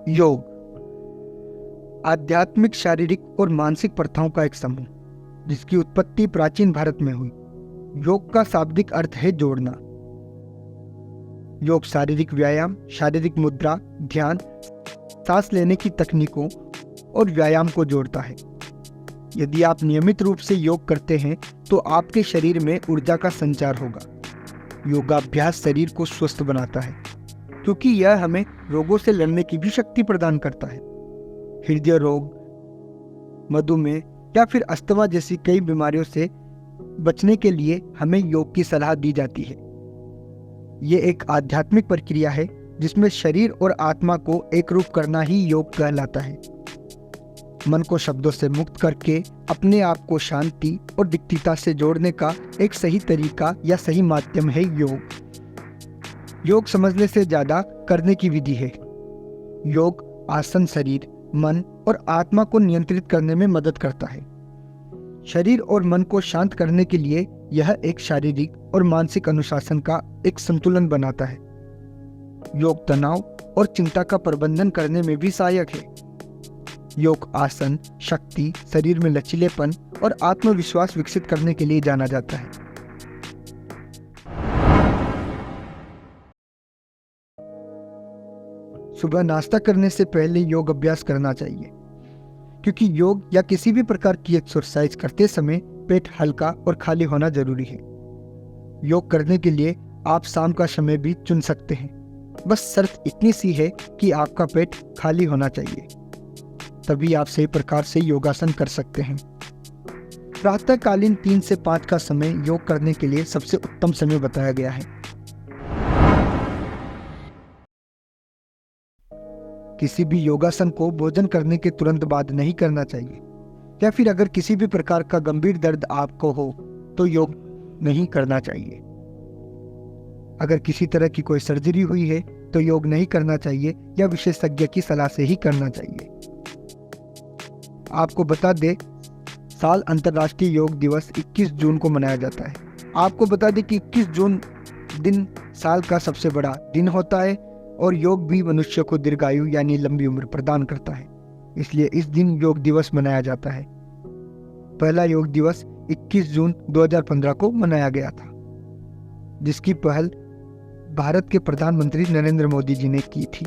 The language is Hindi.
योग आध्यात्मिक, शारीरिक और मानसिक प्रथाओं का एक समूह जिसकी उत्पत्ति प्राचीन भारत में हुई। योग का शाब्दिक अर्थ है जोड़ना। योग शारीरिक व्यायाम, शारीरिक मुद्रा, ध्यान, सांस लेने की तकनीकों और व्यायाम को जोड़ता है। यदि आप नियमित रूप से योग करते हैं तो आपके शरीर में ऊर्जा का संचार होगा। योगाभ्यास शरीर को स्वस्थ बनाता है क्योंकि यह हमें रोगों से लड़ने की भी शक्ति प्रदान करता है। हृदय रोग, मधुमेह या फिर अस्थमा जैसी कई बीमारियों से बचने के लिए हमें योग की सलाह दी जाती है। ये एक आध्यात्मिक प्रक्रिया है जिसमें शरीर और आत्मा को एक रूप करना ही योग कहलाता है। मन को शब्दों से मुक्त करके अपने आप को शांति और दिक्तिता से जोड़ने का एक सही तरीका या सही माध्यम है योग। योग समझने से ज्यादा करने की विधि है। योग आसन शरीर, मन और आत्मा को नियंत्रित करने में मदद करता है। शरीर और मन को शांत करने के लिए यह एक शारीरिक और मानसिक अनुशासन का एक संतुलन बनाता है। योग तनाव और चिंता का प्रबंधन करने में भी सहायक है। योग आसन शक्ति, शरीर में लचीलेपन और आत्मविश्वास विकसित करने के लिए जाना जाता है। सुबह नाश्ता करने से पहले योग अभ्यास करना चाहिए क्योंकि योग या किसी भी प्रकार की एक्सरसाइज करते समय पेट हल्का और खाली होना जरूरी है। योग करने के लिए आप शाम का समय भी चुन सकते हैं। बस शर्त इतनी सी है कि आपका पेट खाली होना चाहिए, तभी आप सही प्रकार से योगासन कर सकते हैं। प्रातःकालीन 3 से 5 का समय योग करने के लिए सबसे उत्तम समय बताया गया है। किसी भी योगासन को भोजन करने के तुरंत बाद नहीं करना चाहिए, या फिर अगर किसी भी प्रकार का गंभीर दर्द आपको हो तो योग नहीं करना चाहिए। अगर किसी तरह की कोई सर्जरी हुई है तो योग नहीं करना चाहिए या विशेषज्ञ की सलाह से ही करना चाहिए। आपको बता दें, साल अंतर्राष्ट्रीय योग दिवस 21 जून को मनाया जाता है। आपको बता दें कि 21 जून दिन साल का सबसे बड़ा दिन होता है और योग भी मनुष्य को दीर्घायु यानी लंबी उम्र प्रदान करता है, इसलिए इस दिन योग दिवस मनाया जाता है। पहला योग दिवस 21 जून 2015 को मनाया गया था, जिसकी पहल भारत के प्रधानमंत्री नरेंद्र मोदी जी ने की थी।